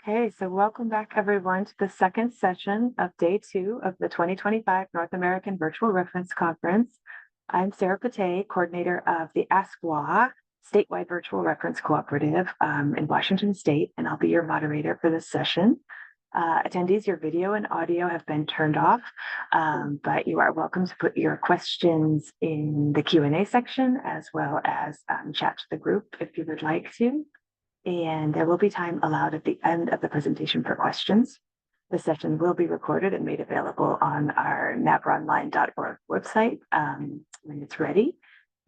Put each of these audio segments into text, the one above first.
Okay, so welcome back everyone to the second session of day 2 of the 2025 North American Virtual Reference Conference. I'm Sarah Pate, coordinator of the ASCWA Statewide Virtual Reference Cooperative in Washington State, and I'll be your moderator for this session. Attendees, your video and audio have been turned off, but you are welcome to put your questions in the Q&A section as well as chat to the group if you would like to. And there will be time allowed at the end of the presentation for questions. The session will be recorded and made available on our navronline.org website when it's ready.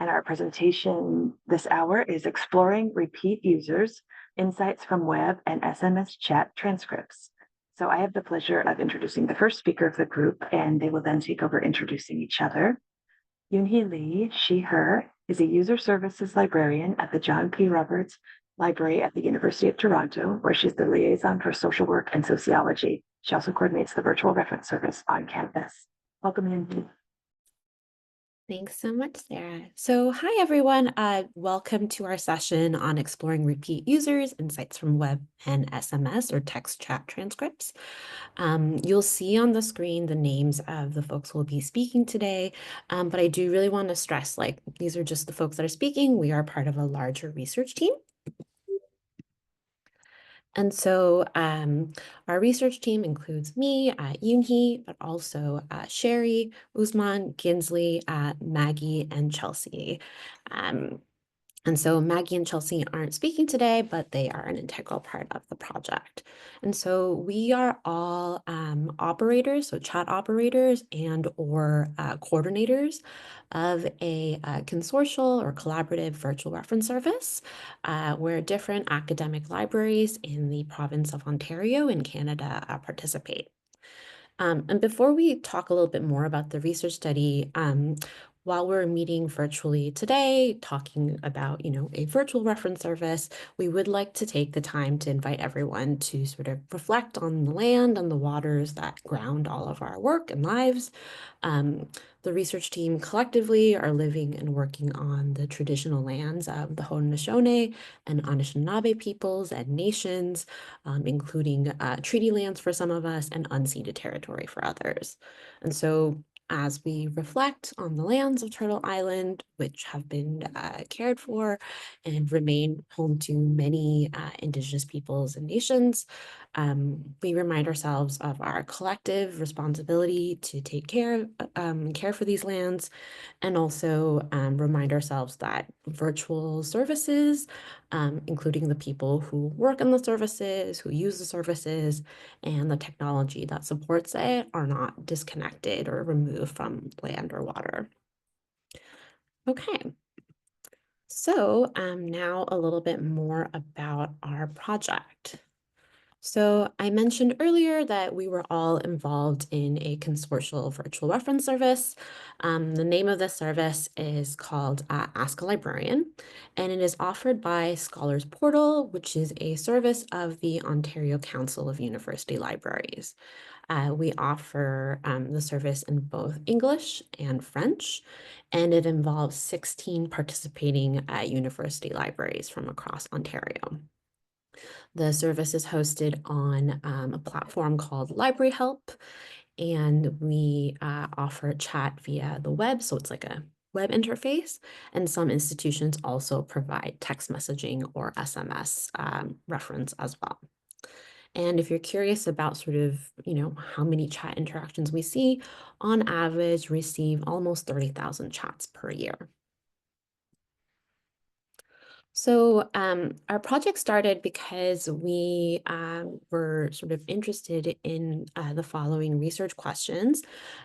And our presentation this hour is Exploring Repeat Users, Insights from Web and SMS Chat Transcripts. So I have the pleasure of introducing the first speaker of the group, and they will then take over introducing each other. Yoonhee Lee, she, her, is a user services librarian at the John P. Roberts Library at the University of Toronto, where she's the liaison for social work and sociology. She also coordinates the virtual reference service on campus. Welcome, Yoonhee. Thanks so much, Sarah. So hi, everyone. Welcome to our session on exploring repeat users, insights from web and SMS or text chat transcripts. You'll see on the screen the names of the folks who will be speaking today, but I do really want to stress, these are just the folks that are speaking. We are part of a larger research team. And so our research team includes me, Yoonhee, but also Sherry, Usman, Ginsley, Maggie, and Chelsea. And so Maggie and Chelsea aren't speaking today, but they are an integral part of the project. And so we are all operators, so chat operators and/or coordinators of a consortial or collaborative virtual reference service where different academic libraries in the province of Ontario in Canada participate. And before we talk a little bit more about the research study, while we're meeting virtually today, talking about, a virtual reference service, we would like to take the time to invite everyone to sort of reflect on the land and the waters that ground all of our work and lives. The research team collectively are living and working on the traditional lands of the Haudenosaunee and Anishinaabe peoples and nations, including treaty lands for some of us and unceded territory for others. And so as we reflect on the lands of Turtle Island, which have been cared for and remain home to many Indigenous peoples and nations, we remind ourselves of our collective responsibility to take care for these lands, and also remind ourselves that virtual services, including the people who work in the services, who use the services, and the technology that supports it are not disconnected or removed from land or water. Okay. So now a little bit more about our project. So I mentioned earlier that we were all involved in a consortial virtual reference service. The name of this service is called Ask a Librarian, and it is offered by Scholars Portal, which is a service of the Ontario Council of University Libraries. We offer the service in both English and French, and it involves 16 participating university libraries from across Ontario. The service is hosted on a platform called Library Help, and we offer chat via the web, so it's like a web interface, and some institutions also provide text messaging or SMS reference as well. And if you're curious about sort of, how many chat interactions we see, on average, receive almost 30,000 chats per year. So our project started because we were sort of interested in the following research questions.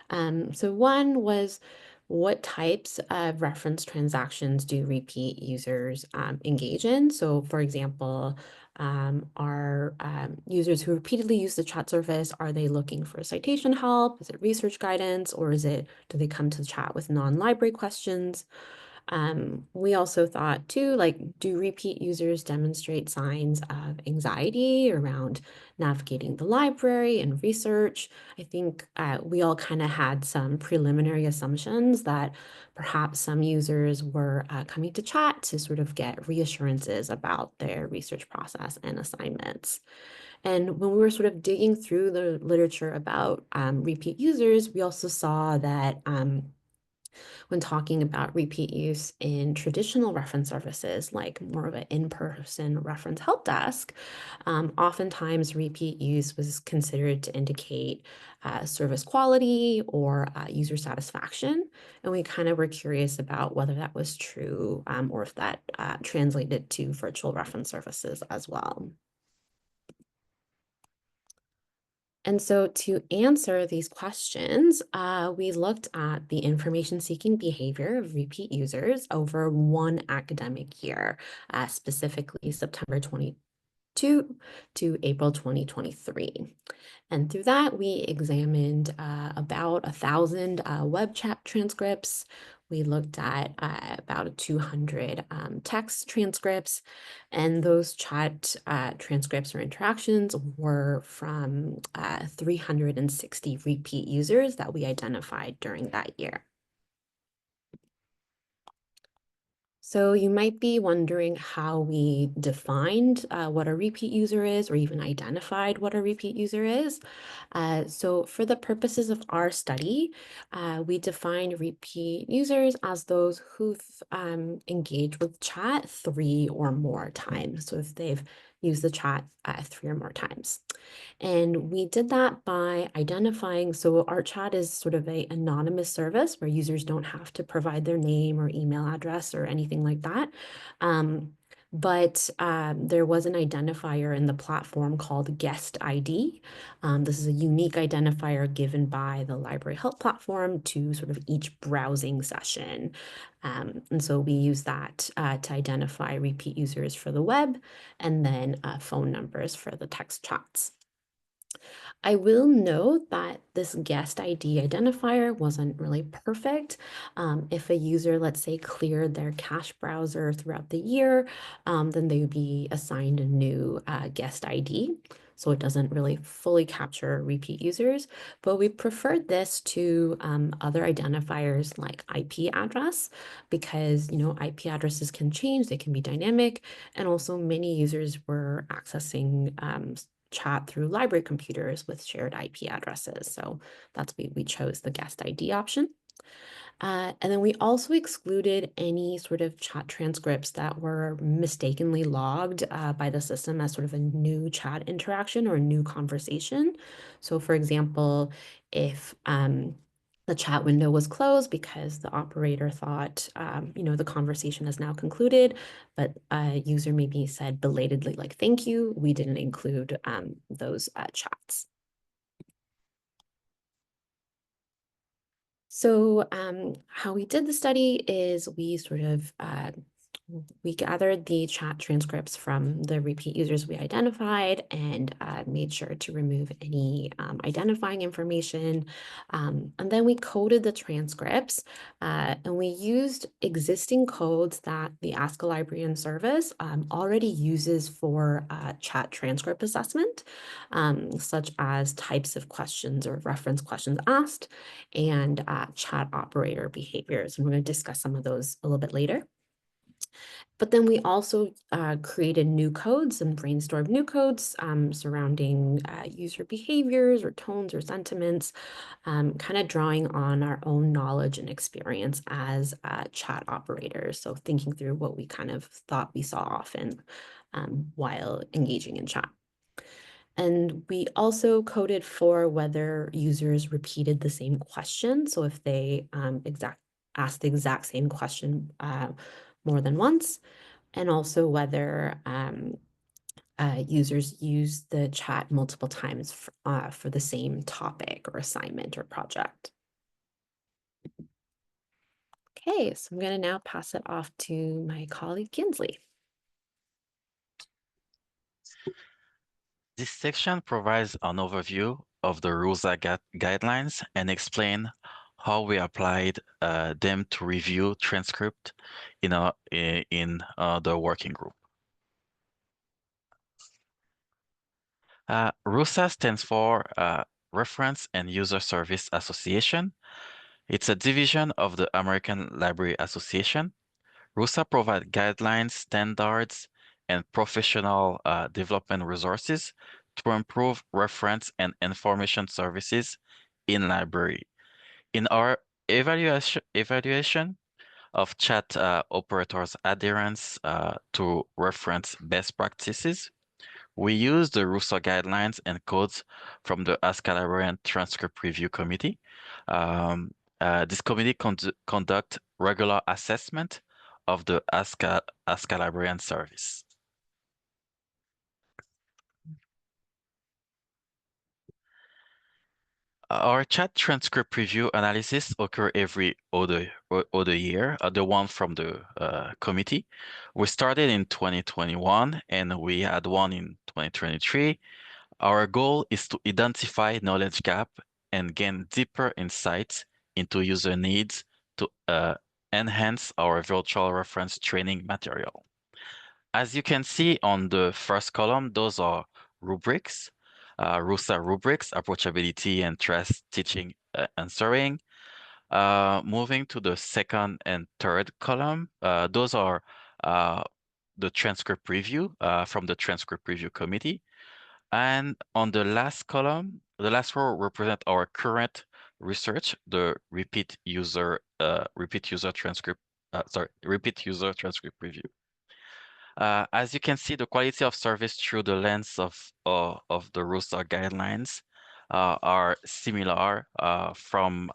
So one was, what types of reference transactions do repeat users engage in? So for example, are users who repeatedly use the chat service, are they looking for citation help? Is it research guidance, or do they come to the chat with non-library questions? We also thought too, like, do repeat users demonstrate signs of anxiety around navigating the library and research? I think we all kind of had some preliminary assumptions that perhaps some users were coming to chat to sort of get reassurances about their research process and assignments. And when we were sort of digging through the literature about repeat users, we also saw that when talking about repeat use in traditional reference services, like more of an in-person reference help desk, oftentimes repeat use was considered to indicate service quality or user satisfaction. And we kind of were curious about whether that was true or if that translated to virtual reference services as well. And so to answer these questions, we looked at the information seeking behavior of repeat users over one academic year, specifically September 22 to April 2023. And through that, we examined about 1,000 web chat transcripts. We looked at about 200 text transcripts, and those chat transcripts or interactions were from 360 repeat users that we identified during that year. So you might be wondering how we defined what a repeat user is, or even identified what a repeat user is. So for the purposes of our study, we defined repeat users as those who've engaged with chat 3 or more times. So if they've used the chat 3 or more times. And we did that by identifying, so our chat is sort of a anonymous service where users don't have to provide their name or email address or anything like that. But there was an identifier in the platform called guest ID. This is a unique identifier given by the library help platform to sort of each browsing session. And so we use that to identify repeat users for the web and then phone numbers for the text chats. I will note that this guest ID identifier wasn't really perfect. If a user, let's say, cleared their cache browser throughout the year, then they would be assigned a new guest ID. So it doesn't really fully capture repeat users, but we preferred this to other identifiers like IP address because, IP addresses can change, they can be dynamic, and also many users were accessing chat through library computers with shared IP addresses. So that's why we chose the guest ID option. And then we also excluded any sort of chat transcripts that were mistakenly logged by the system as sort of a new chat interaction or a new conversation. So for example, if the chat window was closed because the operator thought, the conversation has now concluded, but a user maybe said belatedly, like, thank you, we didn't include those chats. So how we did the study is we sort of we gathered the chat transcripts from the repeat users we identified and made sure to remove any identifying information. And then we coded the transcripts and we used existing codes that the Ask a Librarian service already uses for chat transcript assessment, such as types of questions or reference questions asked and chat operator behaviors. And we're going to discuss some of those a little bit later. But then we also created new codes and brainstormed new codes surrounding user behaviors or tones or sentiments, kind of drawing on our own knowledge and experience as chat operators. So thinking through what we kind of thought we saw often while engaging in chat. And we also coded for whether users repeated the same question. So if they asked the exact same question more than once, and also whether users use the chat multiple times for the same topic or assignment or project. Okay, so I'm going to now pass it off to my colleague Kinsley. This section provides an overview of the rules guidelines and explain how we applied them to review transcript in the working group. RUSA stands for Reference and User Service Association. It's a division of the American Library Association. RUSA provides guidelines, standards, and professional development resources to improve reference and information services in library. In our evaluation of chat operators' adherence to reference best practices, we use the RUSA guidelines and codes from the Ask a Librarian Transcript Review Committee. This committee conduct regular assessment of the Ask a Librarian service. Our chat transcript review analysis occur every other year, the one from the committee. We started in 2021 and we had one in 2023. Our goal is to identify knowledge gap and gain deeper insights into user needs to enhance our virtual reference training material. As you can see on the first column, those are rubrics, RUSA rubrics, approachability and trust teaching answering. Moving to the second and third column, those are the transcript review from the transcript review committee. And on the last column, the last row represent our current research, the repeat user transcript review. As you can see, the quality of service through the lens of the RUSA guidelines are similar from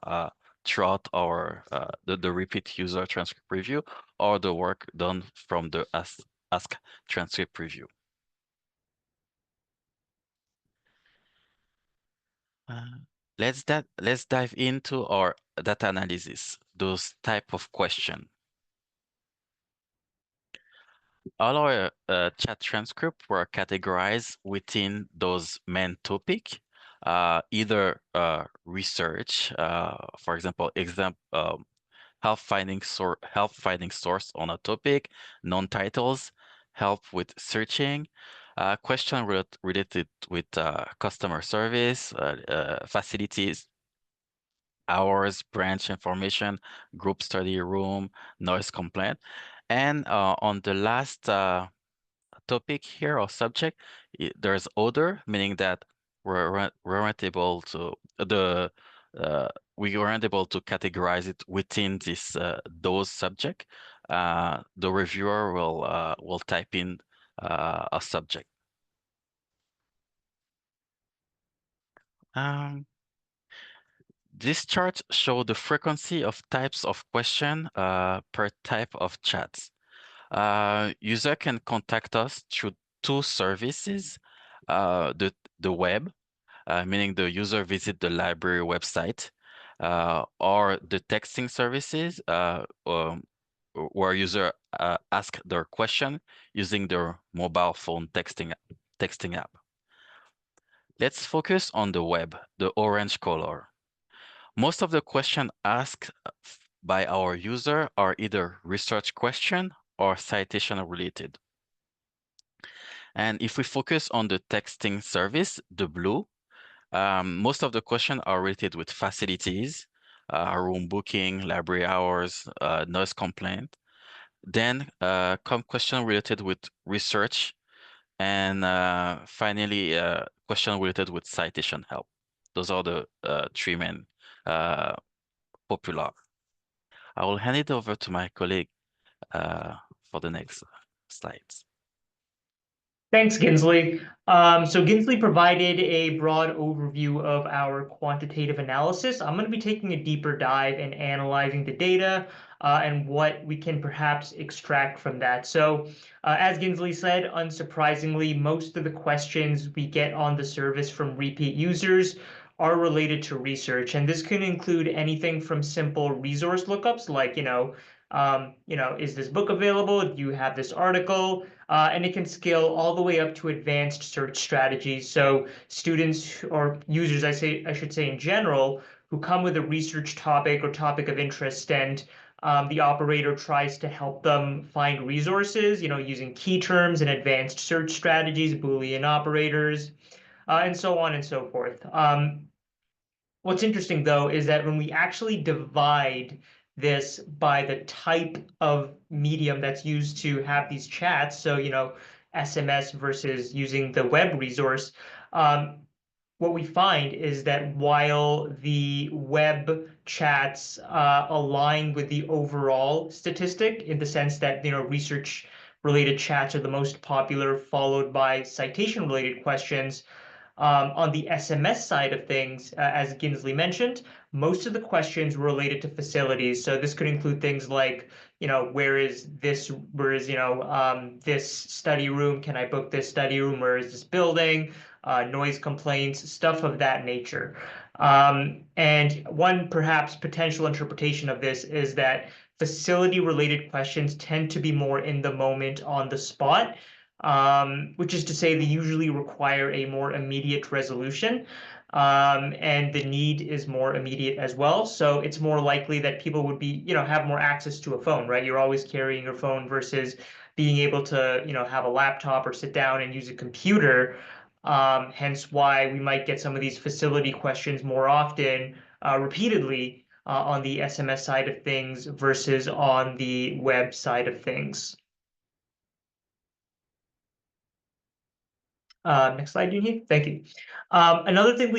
throughout our the repeat user transcript review or the work done from the Ask transcript review. Let's dive into our data analysis, those type of question. All our chat transcript were categorized within those main topic, either research, for example, help finding source on a topic, non-titles, help with searching, question related with customer service, facilities, hours, branch information, group study room, noise complaint. And on the last topic here or subject, there's other, meaning that we weren't able to categorize it within this those subject. The reviewer will type in a subject. This chart shows the frequency of types of question per type of chats. User can contact us through two services, the web, meaning the user visit the library website, or the texting services, where user ask their question using their mobile phone texting app. Let's focus on the web, the orange color. Most of the questions asked by our user are either research question or citation related. And if we focus on the texting service, the blue, most of the questions are related with facilities, room booking, library hours, noise complaint. Then come question related with research, and finally, question related with citation help. Those are the three main popular. I will hand it over to my colleague for the next slides. Thanks, Ginsley. So Ginsley provided a broad overview of our quantitative analysis. I'm going to be taking a deeper dive and analyzing the data and what we can perhaps extract from that. So as Ginsley said, unsurprisingly, most of the questions we get on the service from repeat users are related to research. And this can include anything from simple resource lookups like, is this book available? Do you have this article? And it can scale all the way up to advanced search strategies. So students or users, I should say in general, who come with a research topic or topic of interest, and the operator tries to help them find resources, using key terms and advanced search strategies, Boolean operators, and so on and so forth. What's interesting, though, is that when we actually divide this by the type of medium that's used to have these chats, so, SMS versus using the web resource, what we find is that while the web chats align with the overall statistic in the sense that, research related chats are the most popular, followed by citation related questions, on the SMS side of things, as Ginsley mentioned, most of the questions were related to facilities. So this could include things like, where is this study room? Can I book this study room? Where is this building? Noise complaints, stuff of that nature. And one perhaps potential interpretation of this is that facility-related questions tend to be more in the moment, on the spot, which is to say they usually require a more immediate resolution, and the need is more immediate as well. So it's more likely that people would be, have more access to a phone, right? You're always carrying your phone versus being able to, have a laptop or sit down and use a computer. Hence why we might get some of these facility questions more often, repeatedly, on the SMS side of things versus on the web side of things. Next slide, Junhee. Thank you. Another thing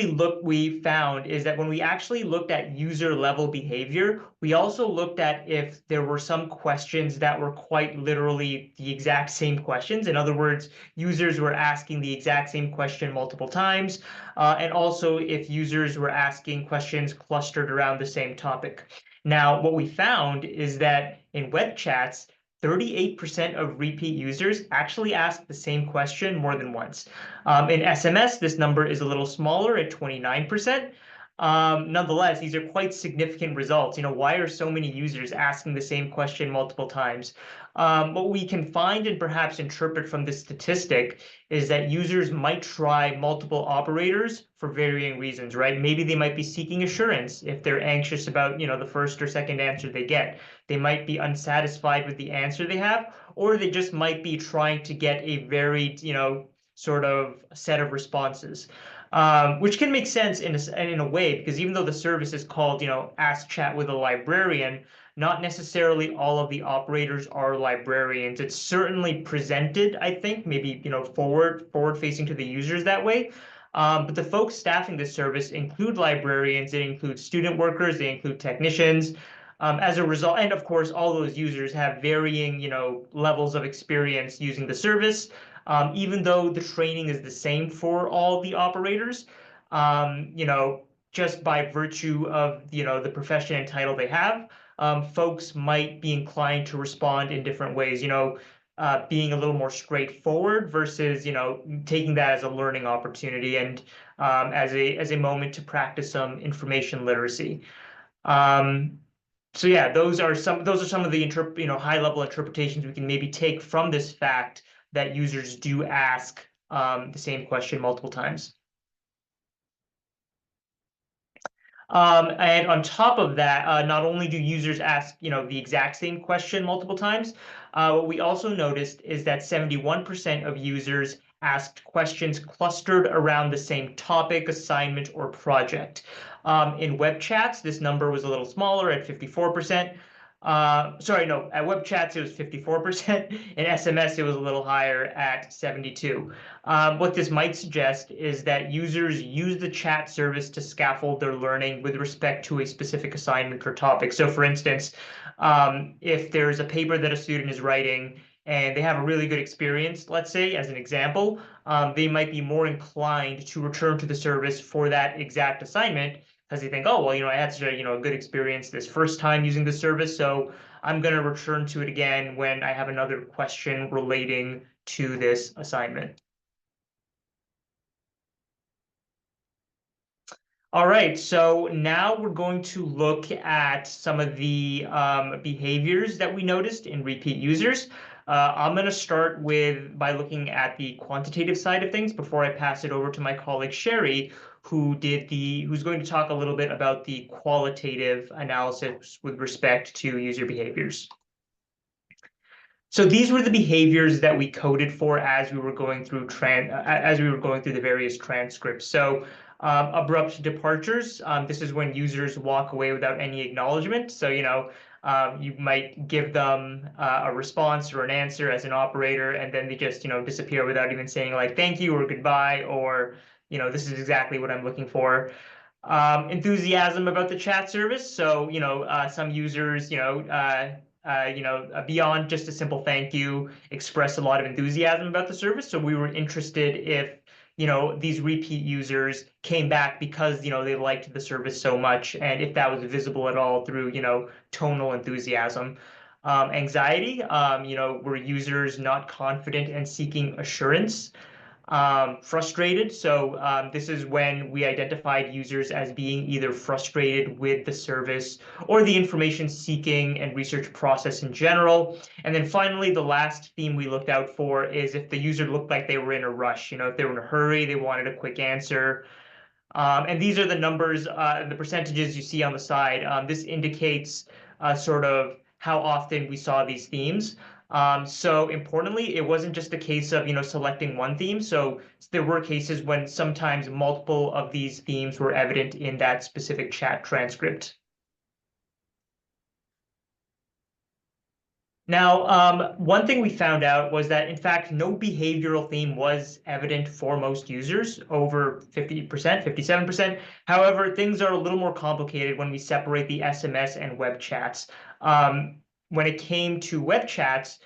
we found is that when we actually looked at user level behavior, we also looked at if there were some questions that were quite literally the exact same questions. In other words, users were asking the exact same question multiple times, and also if users were asking questions clustered around the same topic. Now, what we found is that in web chats, 38% of repeat users actually ask the same question more than once. In SMS, this number is a little smaller at 29%. Nonetheless, these are quite significant results. Why are so many users asking the same question multiple times? What we can find and perhaps interpret from this statistic is that users might try multiple operators for varying reasons, right? Maybe they might be seeking assurance if they're anxious about, the first or second answer they get. They might be unsatisfied with the answer they have, or they just might be trying to get a varied, sort of set of responses. Which can make sense in a way, because even though the service is called, Ask Chat with a Librarian, not necessarily all of the operators are librarians. It's certainly presented, I think, maybe, forward facing to the users that way. But the folks staffing this service include librarians, they include student workers, they include technicians. As a result, and of course, all those users have varying, levels of experience using the service. Even though the training is the same for all the operators, just by virtue of, the profession and title they have, folks might be inclined to respond in different ways, being a little more straightforward versus, taking that as a learning opportunity and as a moment to practice some information literacy. So yeah, those are some of the high level interpretations we can maybe take from this fact that users do ask the same question multiple times. And on top of that, not only do users ask, the exact same question multiple times, what we also noticed is that 71% of users asked questions clustered around the same topic, assignment, or project. In web chats, this number was a little smaller at 54%. Sorry, no, at web chats it was 54%. In SMS, it was a little higher at 72%. What this might suggest is that users use the chat service to scaffold their learning with respect to a specific assignment or topic. So for instance, if there's a paper that a student is writing and they have a really good experience, let's say, as an example, they might be more inclined to return to the service for that exact assignment because they think, oh, well, I had such a, a good experience this first time using the service, so I'm going to return to it again when I have another question relating to this assignment. All right, so now we're going to look at some of the behaviors that we noticed in repeat users. I'm going to start by looking at the quantitative side of things before I pass it over to my colleague Sherry, who's going to talk a little bit about the qualitative analysis with respect to user behaviors. So these were the behaviors that we coded for as we were going through the various transcripts. So abrupt departures. This is when users walk away without any acknowledgement. So you might give them a response or an answer as an operator, and then they just disappear without even saying like thank you or goodbye or this is exactly what I'm looking for. Enthusiasm about the chat service. So some users beyond just a simple thank you, express a lot of enthusiasm about the service. So we were interested if, these repeat users came back because, they liked the service so much, and if that was visible at all through, tonal enthusiasm. Anxiety, were users not confident and seeking assurance. Frustrated. So this is when we identified users as being either frustrated with the service or the information seeking and research process in general. And then finally, the last theme we looked out for is if the user looked like they were in a rush, if they were in a hurry, they wanted a quick answer. And these are the numbers, the percentages you see on the side. This indicates sort of how often we saw these themes. So importantly, it wasn't just a case of selecting one theme. So there were cases when sometimes multiple of these themes were evident in that specific chat transcript. Now, one thing we found out was that, in fact, no behavioral theme was evident for most users, over 50%, 57%. However, things are a little more complicated when we separate the SMS and web chats. When it came to web chats,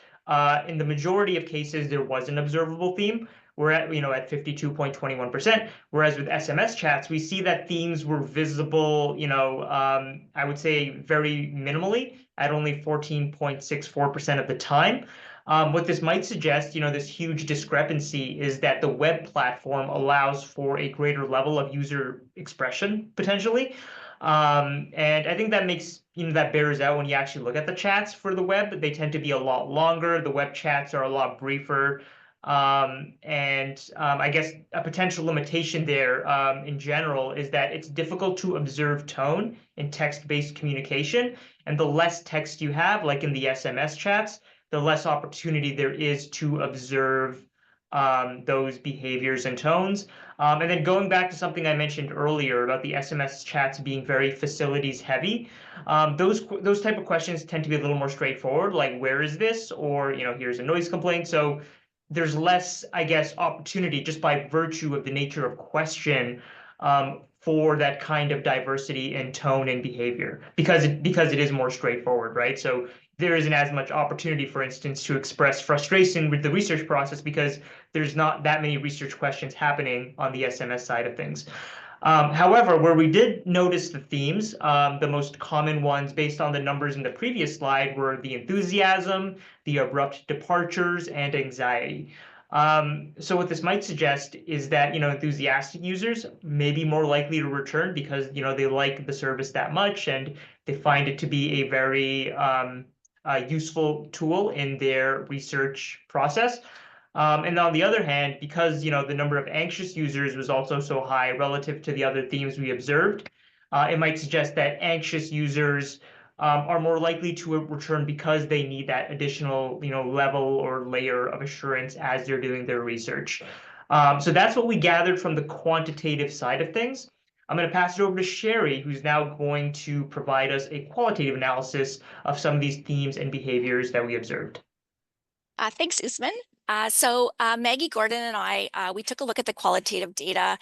in the majority of cases, there was an observable theme. We're at 52.21%, whereas with SMS chats, we see that themes were visible, I would say very minimally, at only 14.64% of the time. What this might suggest, this huge discrepancy is that the web platform allows for a greater level of user expression potentially. And I think that makes, that bears out when you actually look at the chats for the web. They tend to be a lot longer. The web chats are a lot briefer. I guess a potential limitation there in general is that it's difficult to observe tone in text-based communication. And the less text you have, like in the SMS chats, the less opportunity there is to observe those behaviors and tones. And then going back to something I mentioned earlier about the SMS chats being very facilities heavy, those type of questions tend to be a little more straightforward, like where is this? Or, here's a noise complaint. So there's less, I guess, opportunity just by virtue of the nature of question for that kind of diversity in tone and behavior because it is more straightforward, right? So there isn't as much opportunity, for instance, to express frustration with the research process because there's not that many research questions happening on the SMS side of things. However, where we did notice the themes, the most common ones based on the numbers in the previous slide were the enthusiasm, the abrupt departures, and anxiety. So what this might suggest is that, enthusiastic users may be more likely to return because, they like the service that much and they find it to be a very useful tool in their research process. And on the other hand, because the number of anxious users was also so high relative to the other themes we observed, it might suggest that anxious users are more likely to return because they need that additional level or layer of assurance as they're doing their research. So that's what we gathered from the quantitative side of things. I'm going to pass it over to Sherry, who's now going to provide us a qualitative analysis of some of these themes and behaviors that we observed. Thanks, Usman. Maggie Gordon and I, we took a look at the qualitative data,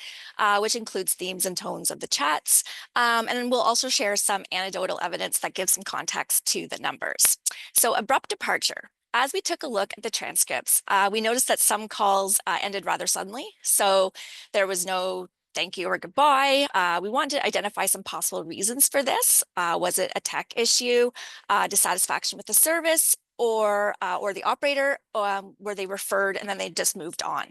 which includes themes and tones of the chats. And then we'll also share some anecdotal evidence that gives some context to the numbers. So abrupt departure. As we took a look at the transcripts, we noticed that some calls ended rather suddenly. So there was no thank you or goodbye. We wanted to identify some possible reasons for this. Was it a tech issue, dissatisfaction with the service, or the operator, where they referred and then they just moved on.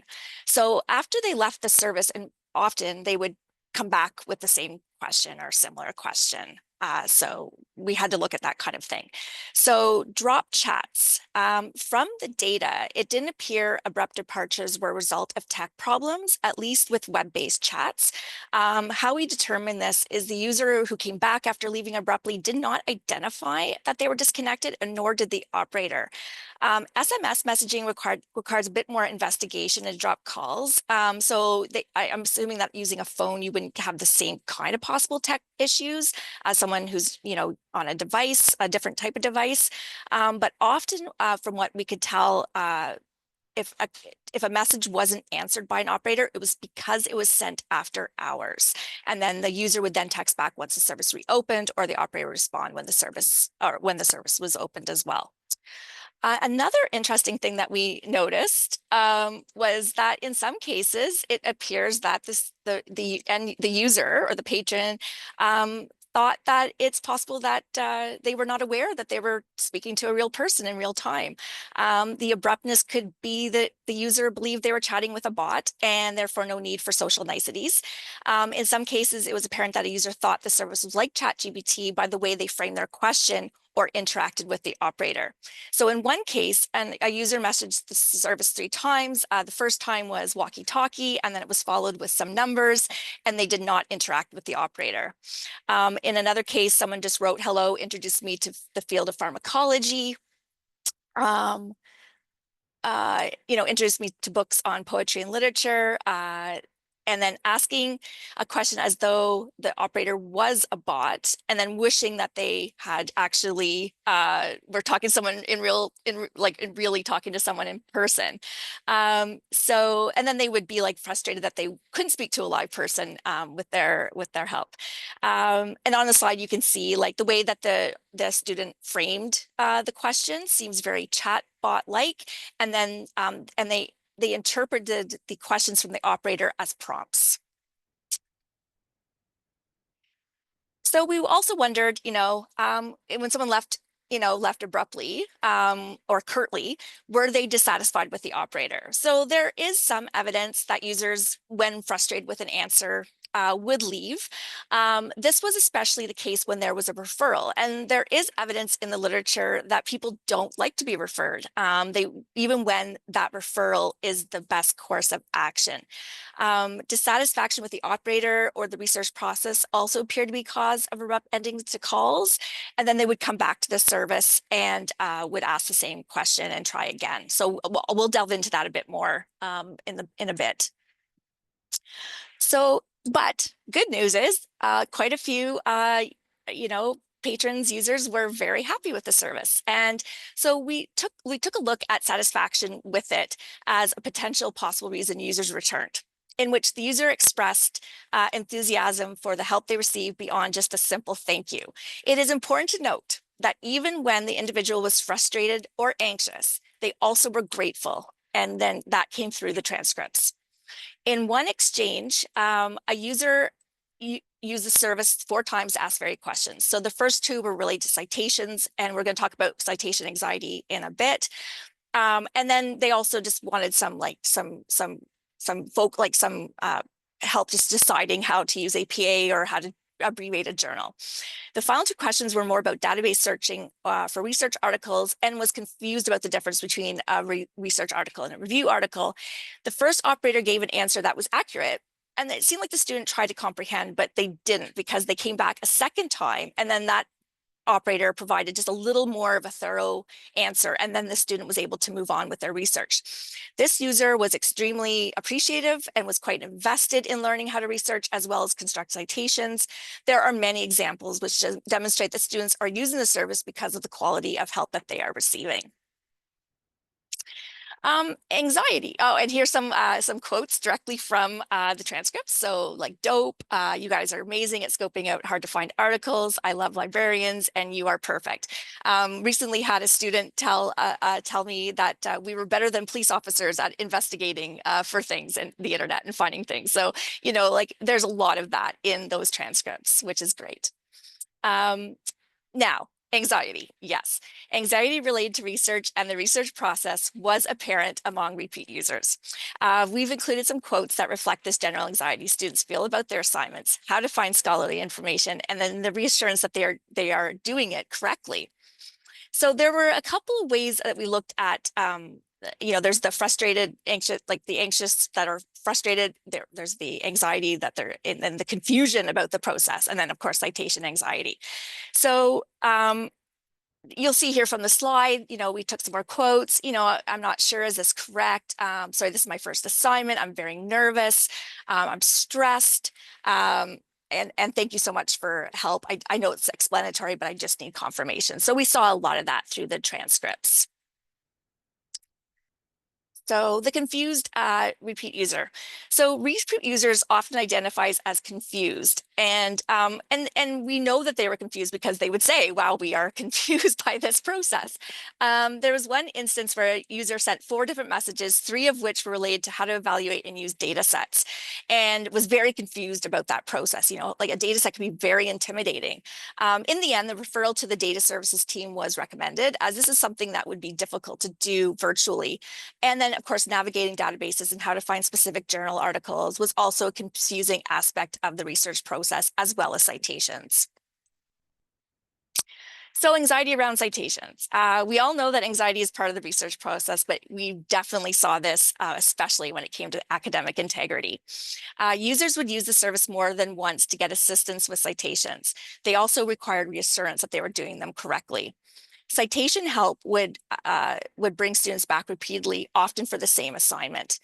So after they left the service, and often they would come back with the same question or similar question. So we had to look at that kind of thing. So drop chats. From the data, it didn't appear abrupt departures were a result of tech problems, at least with web-based chats. How we determine this is the user who came back after leaving abruptly did not identify that they were disconnected, and nor did the operator. SMS messaging requires a bit more investigation and drop calls. So I'm assuming that using a phone, you wouldn't have the same kind of possible tech issues as someone who's, on a device, a different type of device. But often, from what we could tell, if a message wasn't answered by an operator, it was because it was sent after hours. And then the user would then text back once the service reopened, or the operator would respond when the service was opened as well. Another interesting thing that we noticed was that in some cases, it appears that the user or the patron thought that it's possible that they were not aware that they were speaking to a real person in real time. The abruptness could be that the user believed they were chatting with a bot and therefore no need for social niceties. In some cases, it was apparent that a user thought the service was like ChatGPT by the way they framed their question or interacted with the operator. So in one case, a user messaged the service 3 times. The first time was walkie-talkie, and then it was followed with some numbers, and they did not interact with the operator. In another case, someone just wrote, "Hello, introduced me to the field of pharmacology." Introduced me to books on poetry and literature, and then asking a question as though the operator was a bot, and then wishing that they had actually were talking to someone really talking to someone in person. And then they would be frustrated that they couldn't speak to a live person with their help. And on the slide, you can see the way that the student framed the question seems very chatbot-like, and then they interpreted the questions from the operator as prompts. So we also wondered, when someone left abruptly or curtly, were they dissatisfied with the operator? So there is some evidence that users, when frustrated with an answer, would leave. This was especially the case when there was a referral, and there is evidence in the literature that people don't like to be referred, even when that referral is the best course of action. Dissatisfaction with the operator or the research process also appeared to be cause of abrupt endings to calls, and then they would come back to the service and would ask the same question and try again. So we'll delve into that a bit more in a bit. So, but good news is quite a few, patrons, users were very happy with the service. And so we took a look at satisfaction with it as a potential possible reason users returned, in which the user expressed enthusiasm for the help they received beyond just a simple thank you. It is important to note that even when the individual was frustrated or anxious, they also were grateful. And then that came through the transcripts. In one exchange, a user used the service 4 times to ask various questions. So the first 2 were related to citations, and we're going to talk about citation anxiety in a bit. And then they also just wanted some help just deciding how to use APA or how to abbreviate a journal. The final 2 questions were more about database searching for research articles, and was confused about the difference between a research article and a review article. The first operator gave an answer that was accurate, and it seemed like the student tried to comprehend, but they didn't, because they came back a second time, and then that operator provided just a little more of a thorough answer, and then the student was able to move on with their research. This user was extremely appreciative and was quite invested in learning how to research as well as construct citations. There are many examples which demonstrate that students are using the service because of the quality of help that they are receiving. Anxiety. Oh, and here's some quotes directly from the transcripts. So dope, you guys are amazing at scoping out hard to find articles. I love librarians, and you are perfect. Recently had a student tell me that we were better than police officers at investigating for things in the internet and finding things. So, there's a lot of that in those transcripts, which is great. Now, Anxiety, yes. Anxiety related to research and the research process was apparent among repeat users. We've included some quotes that reflect this general anxiety students feel about their assignments, how to find scholarly information, and then the reassurance that they are doing it correctly. So there were a couple of ways that we looked at, there's the frustrated, anxious, like the anxious that are frustrated. There's the anxiety that they're in, and the confusion about the process. And then of course, citation anxiety. So you'll see here from the slide, we took some more quotes. I'm not sure, is this correct? Sorry, this is my first assignment. I'm very nervous. I'm stressed. And thank you so much for help. I know it's explanatory, but I just need confirmation. So we saw a lot of that through the transcripts. So the confused repeat user. So repeat users often identifies as confused, and we know that they were confused because they would say, "Wow, we are confused by this process." There was one instance where a user sent 4 different messages, 3 of which were related to how to evaluate and use data sets, and was very confused about that process. Like a data set can be very intimidating. In the end, the referral to the data services team was recommended, as this is something that would be difficult to do virtually. And then, of course, navigating databases and how to find specific journal articles was also a confusing aspect of the research process, as well as citations. So anxiety around citations. We all know that anxiety is part of the research process, but we definitely saw this, especially when it came to academic integrity. Users would use the service more than once to get assistance with citations. They also required reassurance that they were doing them correctly. Citation help would bring students back repeatedly, often for the same assignment.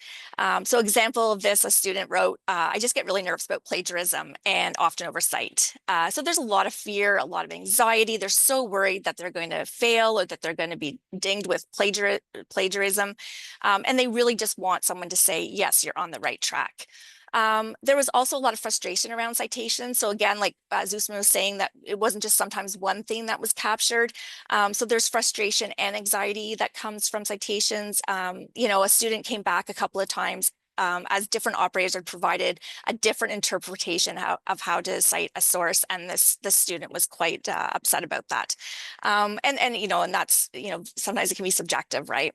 So example of this, a student wrote, I just get really nervous about plagiarism and often oversight. So there's a lot of fear, a lot of anxiety. They're so worried that they're going to fail or that they're going to be dinged with plagiarism. And they really just want someone to say, yes, you're on the right track. There was also a lot of frustration around citations. So again, like Usman was saying, that it wasn't just sometimes one thing that was captured. So there's frustration and anxiety that comes from citations. A student came back a couple of times as different operators had provided a different interpretation of how to cite a source, and the student was quite upset about that. And that's, sometimes it can be subjective, right?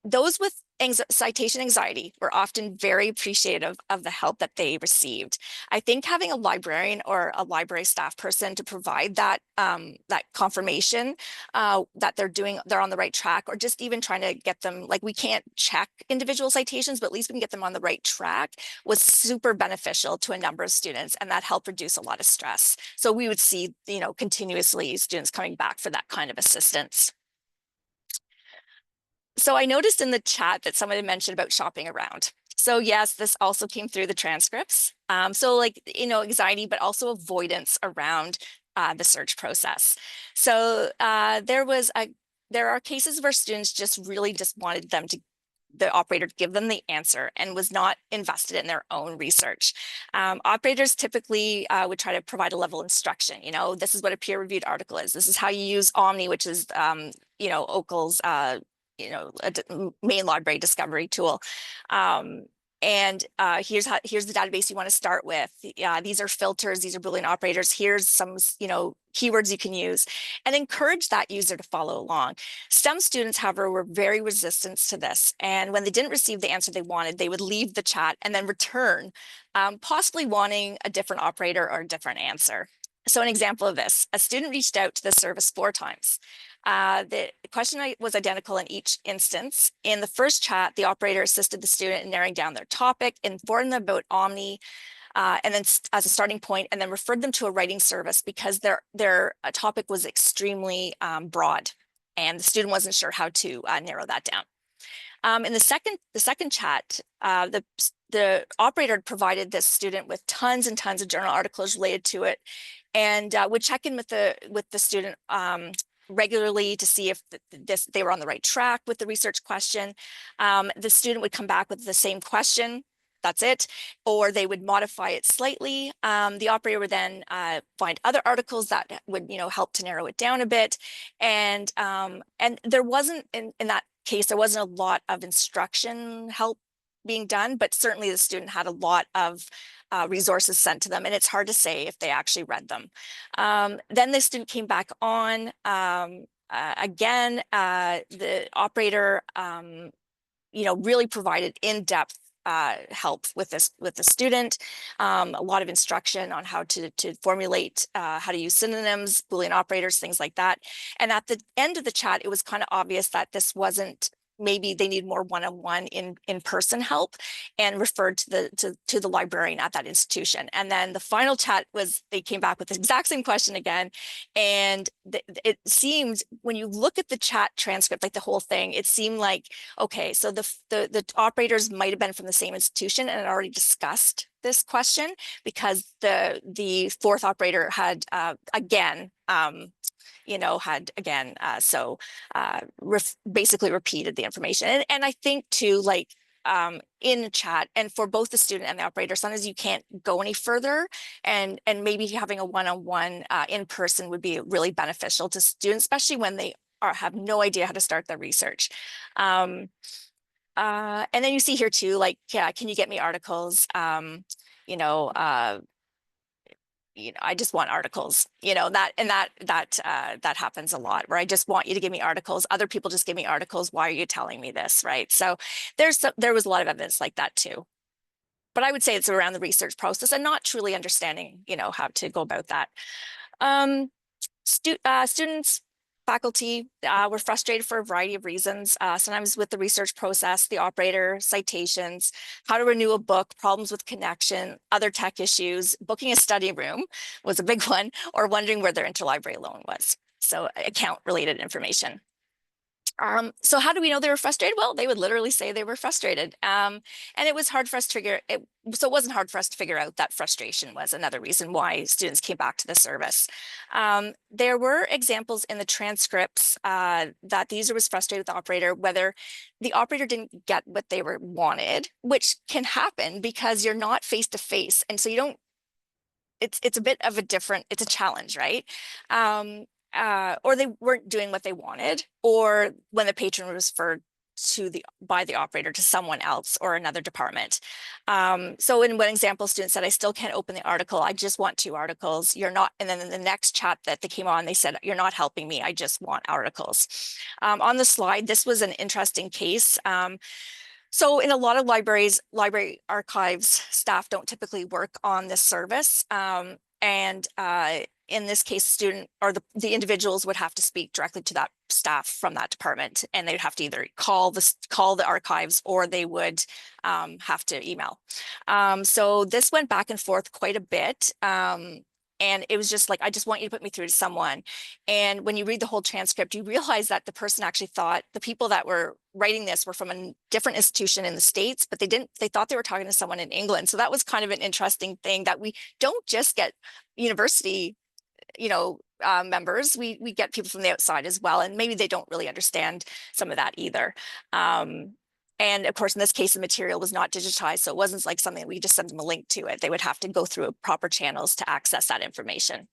Those with citation anxiety were often very appreciative of the help that they received. I think having a librarian or a library staff person to provide that confirmation that they're on the right track, or just even trying to get them, like, we can't check individual citations, but at least we can get them on the right track, was super beneficial to a number of students, and that helped reduce a lot of stress. So we would see, continuously students coming back for that kind of assistance. So I noticed in the chat that someone had mentioned about shopping around. So yes, this also came through the transcripts. So anxiety, but also avoidance around the search process. So there are cases where students just wanted the operator to give them the answer and was not invested in their own research. Operators typically would try to provide a level of instruction. This is what a peer-reviewed article is. This is how you use Omni, which is OCL's a main library discovery tool. And here's the database you want to start with. These are filters, these are Boolean operators. Here's some, keywords you can use, and encourage that user to follow along. STEM students, however, were very resistant to this. And when they didn't receive the answer they wanted, they would leave the chat and then return, possibly wanting a different operator or a different answer. So an example of this, a student reached out to the service 4 times. The question was identical in each instance. In the first chat, the operator assisted the student in narrowing down their topic, informed them about Omni, and then as a starting point, and then referred them to a writing service because their topic was extremely broad, and the student wasn't sure how to narrow that down. In the second chat, the operator had provided this student with tons and tons of journal articles related to it, and would check in with the student regularly to see if they were on the right track with the research question. The student would come back with the same question, that's it, or they would modify it slightly. The operator would then find other articles that would help to narrow it down a bit. And there wasn't, in that case, there wasn't a lot of instruction help being done, but certainly the student had a lot of resources sent to them, and it's hard to say if they actually read them. Then the student came back on. Again, the operator, really provided in-depth help with the student, a lot of instruction on how to formulate, how to use synonyms, Boolean operators, things like that. And at the end of the chat, it was kind of obvious that this wasn't, maybe they need more one-on-one in-person help, and referred to the librarian at that institution. And then the final chat was, they came back with the exact same question again. And it seemed, when you look at the chat transcript, like the whole thing, it seemed like, okay, so the operators might have been from the same institution and had already discussed this question, because the fourth operator had basically repeated the information. And I think too, like, in the chat, and for both the student and the operator, sometimes you can't go any further, and maybe having a one-on-one in person would be really beneficial to students, especially when they have no idea how to start their research. And then you see here too, like, yeah, can you get me articles? I just want articles, that happens a lot, where I just want you to give me articles. Other people just give me articles. Why are you telling me this? Right. So there was a lot of evidence like that too. But I would say it's around the research process and not truly understanding, how to go about that. Students, faculty were frustrated for a variety of reasons, sometimes with the research process, the operator, citations, how to renew a book, problems with connection, other tech issues, booking a study room was a big one, or wondering where their interlibrary loan was. So account-related information. So how do we know they were frustrated? Well, they would literally say they were frustrated. And it was hard for us to figure it. So it wasn't hard for us to figure out that frustration was another reason why students came back to the service. There were examples in the transcripts that the user was frustrated with the operator, whether the operator didn't get what they wanted, which can happen because you're not face to face. And so you don't, it's a bit of a different, it's a challenge, right? Or they weren't doing what they wanted, or when the patron was referred by the operator to someone else or another department. So in one example, student said, I still can't open the article. I just want 2 articles. You're not, and then in the next chat that they came on, they said, you're not helping me. I just want articles. On the slide, this was an interesting case. So in a lot of libraries, library archives staff don't typically work on this service. In this case, student or the individuals would have to speak directly to that staff from that department, and they'd have to either call the archives, or they would have to email. So this went back and forth quite a bit. And it was just like, I just want you to put me through to someone. And when you read the whole transcript, you realize that the person actually thought the people that were writing this were from a different institution in the States, but they thought they were talking to someone in England. So that was kind of an interesting thing, that we don't just get university members, we get people from the outside as well, and maybe they don't really understand some of that either. And of course, in this case, the material was not digitized, so it wasn't like something we just send them a link to it. They would have to go through proper channels to access that information.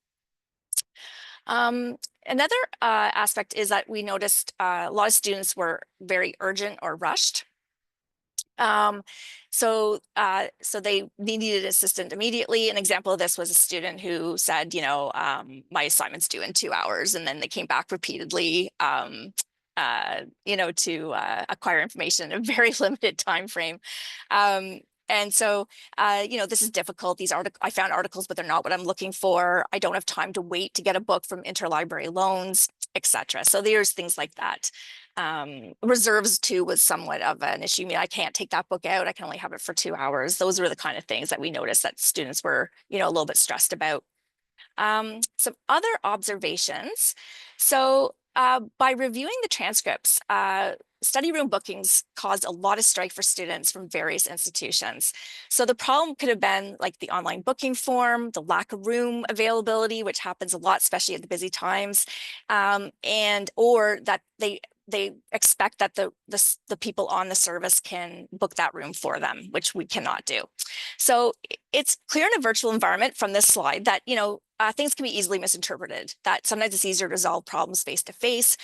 Another aspect is that we noticed a lot of students were very urgent or rushed. So they needed an assistant immediately. An example of this was a student who said, my assignment's due in 2 hours, and then they came back repeatedly, to acquire information in a very limited time frame. And so, this is difficult. I found articles, but they're not what I'm looking for. I don't have time to wait to get a book from interlibrary loans, etc. So there's things like that. Reserves too was somewhat of an issue. I mean, I can't take that book out. I can only have it for 2 hours. Those were the kind of things that we noticed that students were, a little bit stressed about. Some other observations. So by reviewing the transcripts, study room bookings caused a lot of strife for students from various institutions. So the problem could have been like the online booking form, the lack of room availability, which happens a lot, especially at the busy times, or that they expect that the people on the service can book that room for them, which we cannot do. So it's clear in a virtual environment from this slide that, things can be easily misinterpreted, that sometimes it's easier to resolve problems face to face.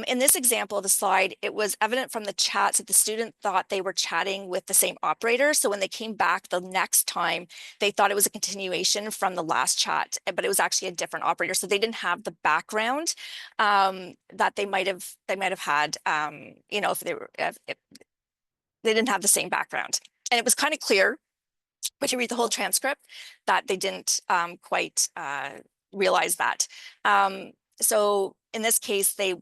In this example of the slide, it was evident from the chats that the student thought they were chatting with the same operator. So when they came back the next time, they thought it was a continuation from the last chat, but it was actually a different operator. So they didn't have the background that they might have had, you know, if they didn't have the same background. And it was kind of clear, but you read the whole transcript, that they didn't quite realize that. So in this case, they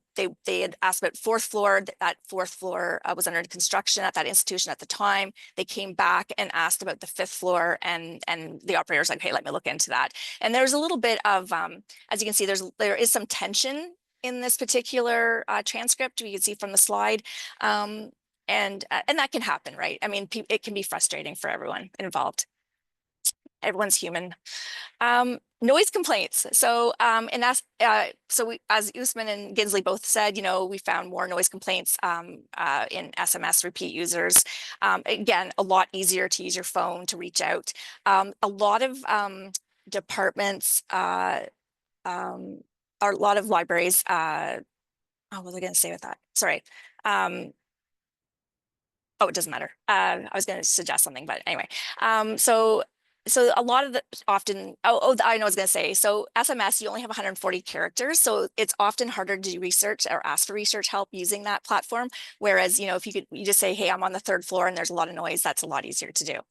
had asked about fourth floor. That fourth floor was under construction at that institution at the time. They came back and asked about the fifth floor, and the operator's like, hey, let me look into that. And there's a little bit of, as you can see, there is some tension in this particular transcript. You can see from the slide. And that can happen, right? I mean, it can be frustrating for everyone involved. Everyone's human. Noise complaints. So as Usman and Ginsley both said, you know, we found more noise complaints in SMS repeat users. Again, a lot easier to use your phone to reach out. A lot of departments, a lot of libraries. What was I going to say with that? Sorry. Oh, it doesn't matter. I was going to suggest something, but anyway. So a lot of the often, I know what I was going to say. So SMS, you only have 140 characters. So it's often harder to do research or ask for research help using that platform. Whereas, you know, if you just say, hey, I'm on the third floor and there's a lot of noise, that's a lot easier to do.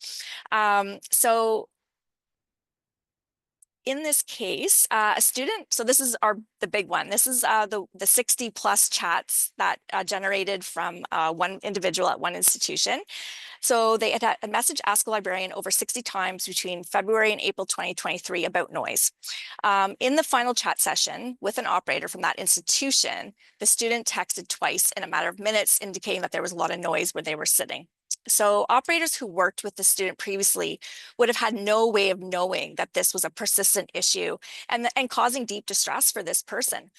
So in this case, a student, so this is the big one. This is the 60 plus chats that generated from one individual at one institution. So they had a message ask a librarian over 60 times between February and April 2023 about noise. In the final chat session with an operator from that institution, the student texted twice in a matter of minutes, indicating that there was a lot of noise where they were sitting. So operators who worked with the student previously would have had no way of knowing that this was a persistent issue and causing deep distress for this person.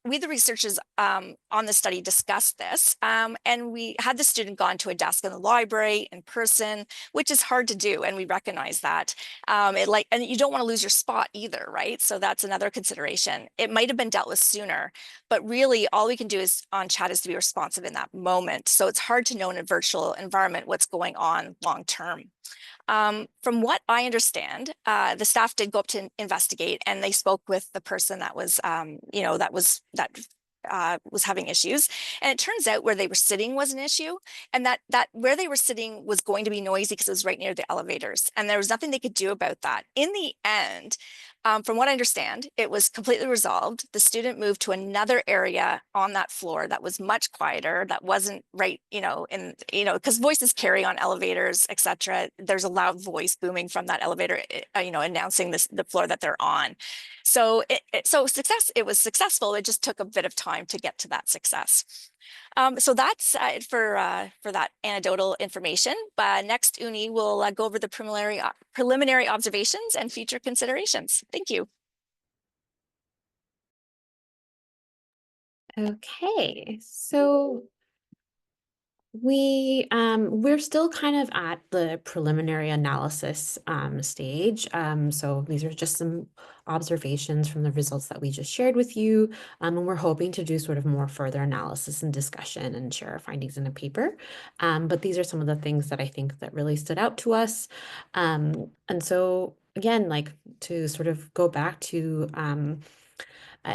We, the researchers on the study, discussed this, and we had the student gone to a desk in the library in person, which is hard to do, and we recognize that. And you don't want to lose your spot either, right? So that's another consideration. It might have been dealt with sooner, but really all we can do is on chat is to be responsive in that moment. So it's hard to know in a virtual environment what's going on long term. From what I understand, the staff did go up to investigate, and they spoke with the person that was, was having issues. And it turns out where they were sitting was an issue, and that where they were sitting was going to be noisy because it was right near the elevators, and there was nothing they could do about that. In the end, from what I understand, it was completely resolved. The student moved to another area on that floor that was much quieter, that wasn't right, because voices carry on elevators, etc. There's a loud voice booming from that elevator, announcing the floor that they're on. So it was successful. It just took a bit of time to get to that success. So that's it for that anecdotal information. But next, Uni will go over the preliminary observations and future considerations. Thank you. Okay, so we're still kind of at the preliminary analysis stage. So these are just some observations from the results that we just shared with you. And we're hoping to do sort of more further analysis and discussion and share our findings in a paper. But these are some of the things that I think that really stood out to us. And so again, like to sort of go back to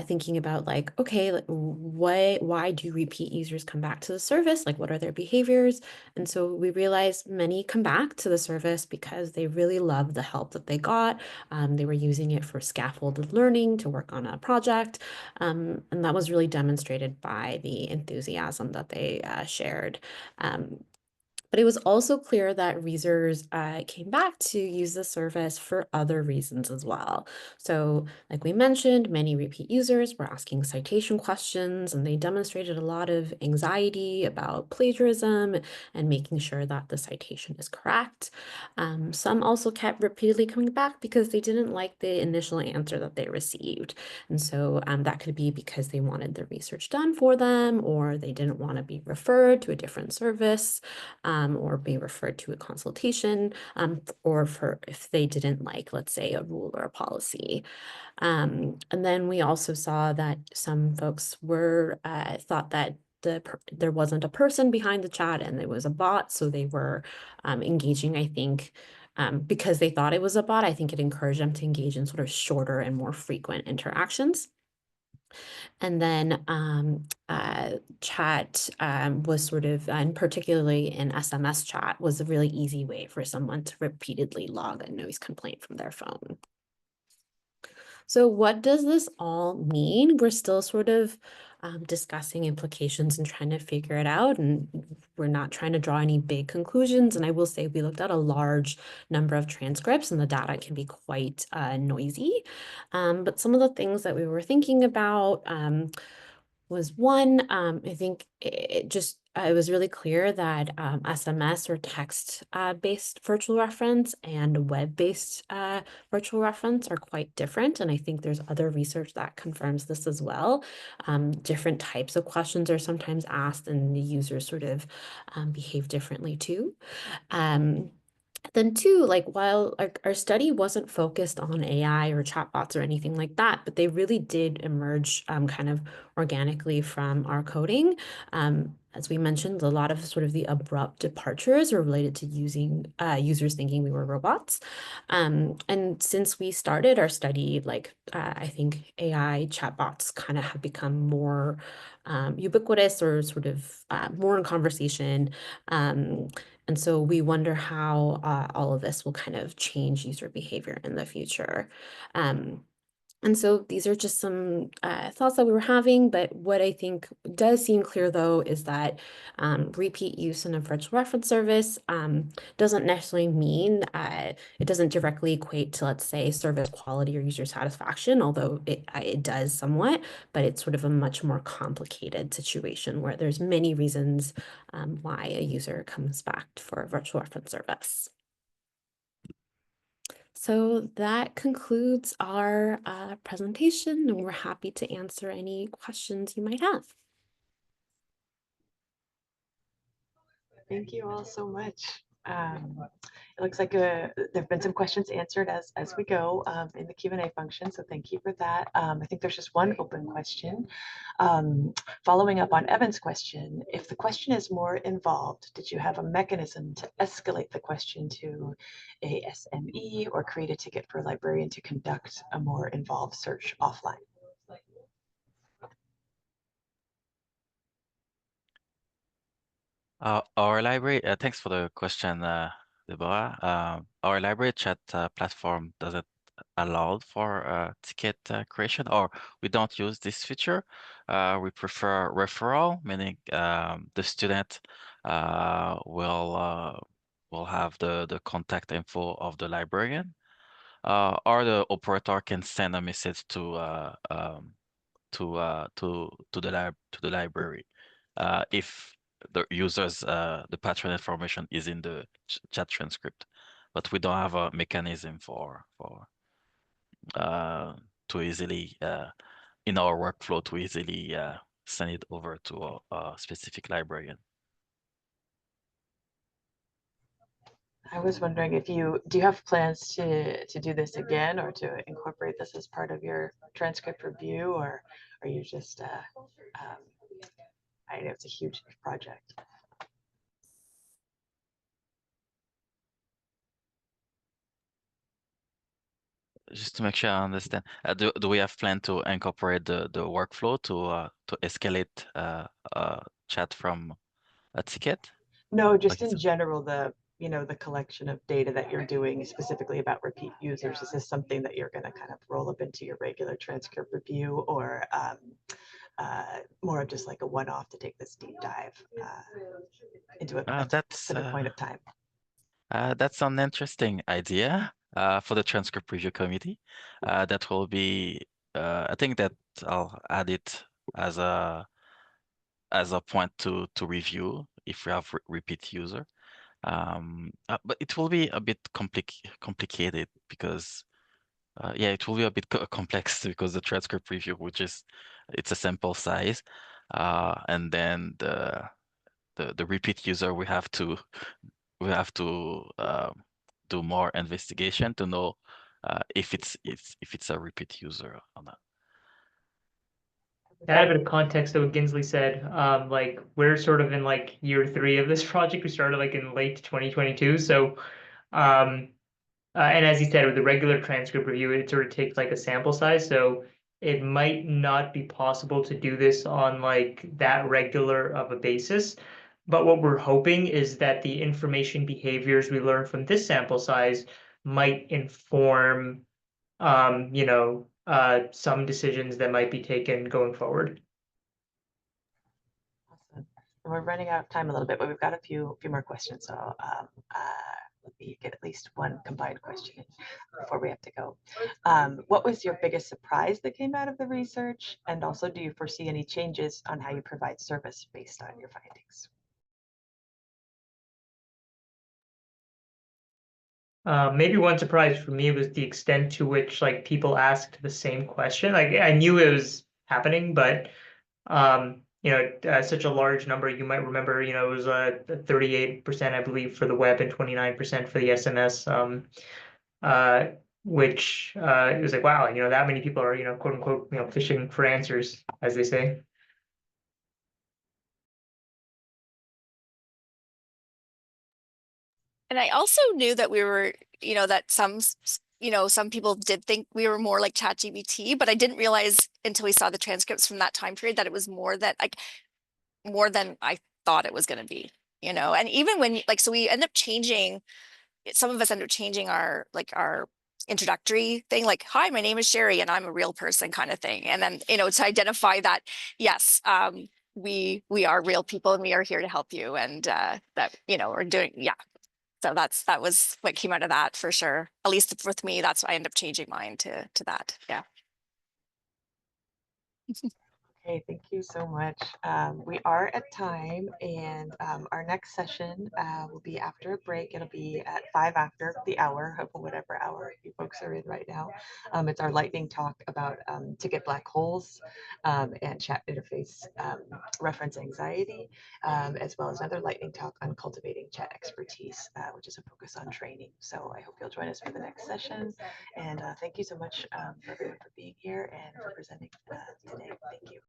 thinking about like, okay, like why do repeat users come back to the service? Like, what are their behaviors? And so we realized many come back to the service because they really love the help that they got. They were using it for scaffolded learning to work on a project. And that was really demonstrated by the enthusiasm that they shared. But it was also clear that users came back to use the service for other reasons as well. So like we mentioned, many repeat users were asking citation questions, and they demonstrated a lot of anxiety about plagiarism and making sure that the citation is correct. Some also kept repeatedly coming back because they didn't like the initial answer that they received. And so that could be because they wanted the research done for them, or they didn't want to be referred to a different service. or be referred to a consultation, or for if they didn't like, let's say, a rule or a policy. And then we also saw that some folks were thought that there wasn't a person behind the chat and it was a bot, so they were engaging, I think, because they thought it was a bot. I think it encouraged them to engage in sort of shorter and more frequent interactions. And then chat was sort of, and particularly in SMS chat, was a really easy way for someone to repeatedly log a noise complaint from their phone. So what does this all mean? We're still sort of discussing implications and trying to figure it out. And we're not trying to draw any big conclusions. And I will say we looked at a large number of transcripts and the data can be quite noisy. But some of the things that we were thinking about was one, I think it was really clear that SMS or text-based virtual reference and web-based virtual reference are quite different. And I think there's other research that confirms this as well. Different types of questions are sometimes asked and the users sort of behave differently too. Then two, like while our study wasn't focused on AI or chatbots or anything like that, but they really did emerge kind of organically from our coding. As we mentioned, a lot of sort of the abrupt departures are related to users thinking we were robots. And since we started our study, like I think AI chatbots kind of have become more ubiquitous or sort of more in conversation. And so we wonder how all of this will kind of change user behavior in the future. And so these are just some thoughts that we were having, but what I think does seem clear though is that repeat use in a virtual reference service doesn't necessarily mean, it doesn't directly equate to, let's say, service quality or user satisfaction, although it does somewhat, but it's sort of a much more complicated situation where there's many reasons why a user comes back for a virtual reference service. So that concludes our presentation, and we're happy to answer any questions you might have. Thank you all so much. It looks like there have been some questions answered as we go in the Q&A function, so thank you for that. I think there's just one open question. Following up on Evan's question, if the question is more involved, did you have a mechanism to escalate the question to a SME or create a ticket for a librarian to conduct a more involved search offline? Our library, thanks for the question, Deborah. Our library chat platform doesn't allow for ticket creation, or we don't use this feature. We prefer referral, meaning the student will have the contact info of the librarian, or the operator can send a message to the library if the user's the patron information is in the chat transcript, but we don't have a mechanism for to easily in our workflow to easily send it over to a specific librarian. I was wondering if do you have plans to do this again or to incorporate this as part of your transcript review, or are you just, I know it's a huge project. Just to make sure I understand, do we have plan to incorporate the workflow to escalate chat from a ticket? No, just Like in general, the collection of data that you're doing specifically about repeat users. Is this something that you're going to kind of roll up into your regular transcript review, or more of just like a one-off to take this deep dive into a specific point of time? That's an interesting idea for the transcript review committee. That will be, I think that I'll add it as a point to review if we have repeat user. But it will be a bit complicated because yeah, it will be a bit complex because the transcript review, it's a sample size, and then the repeat user, we have to do more investigation to know if it's a repeat user or not. To add a bit of context to what Ginsley said, like we're sort of in like year 3 of this project. We started like in late 2022. So, and as he said, with the regular transcript review, it sort of takes like a sample size. So it might not be possible to do this on like that regular of a basis. But what we're hoping is that the information behaviors we learn from this sample size might inform some decisions that might be taken going forward. Awesome. And we're running out of time a little bit, but we've got a few more questions. So let me get at least one combined question in before we have to go. What was your biggest surprise that came out of the research? And also, do you foresee any changes on how you provide service based on your findings? Maybe one surprise for me was the extent to which like people asked the same question. Like I knew it was happening, but such a large number. You might remember, it was 38%, I believe, for the web and 29% for the SMS. Which it was like, wow, that many people are, quote unquote, fishing for answers, as they say. And I also knew that we were, that some people did think we were more like ChatGPT, but I didn't realize until we saw the transcripts from that time period that it was more than I thought it was going to be, and even when so we end up changing, some of us end up changing our introductory thing, like, hi, my name is Sherry and I'm a real person kind of thing. And then, to identify that, yes, we are real people and we are here to help you. And that, we're doing, yeah. So that was what came out of that for sure. At least with me, that's why I end up changing mine to that. Yeah. Okay, thank you so much. We are at time, and our next session will be after a break. It'll be at 5 after the hour, whatever hour you folks are in right now. It's our lightning talk about ticket black holes and chat interface reference anxiety, as well as another lightning talk on cultivating chat expertise, which is a focus on training. So I hope you'll join us for the next session. And thank you so much for everyone for being here and for presenting today. Thank you.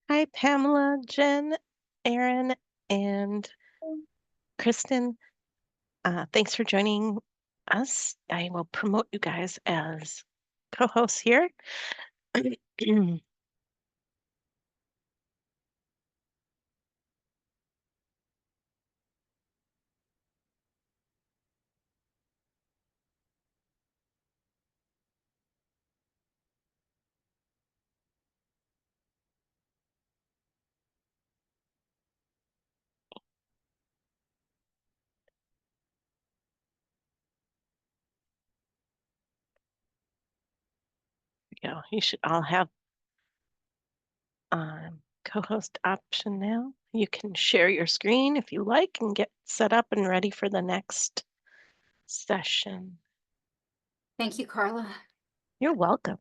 Hi, Pamela, Jen, Aaron, and Kristen. Thanks for joining us. I will promote you guys as co-hosts here. You should all have co-host option now. You can share your screen if you like and get set up and ready for the next session. Thank you, Carla. You're welcome.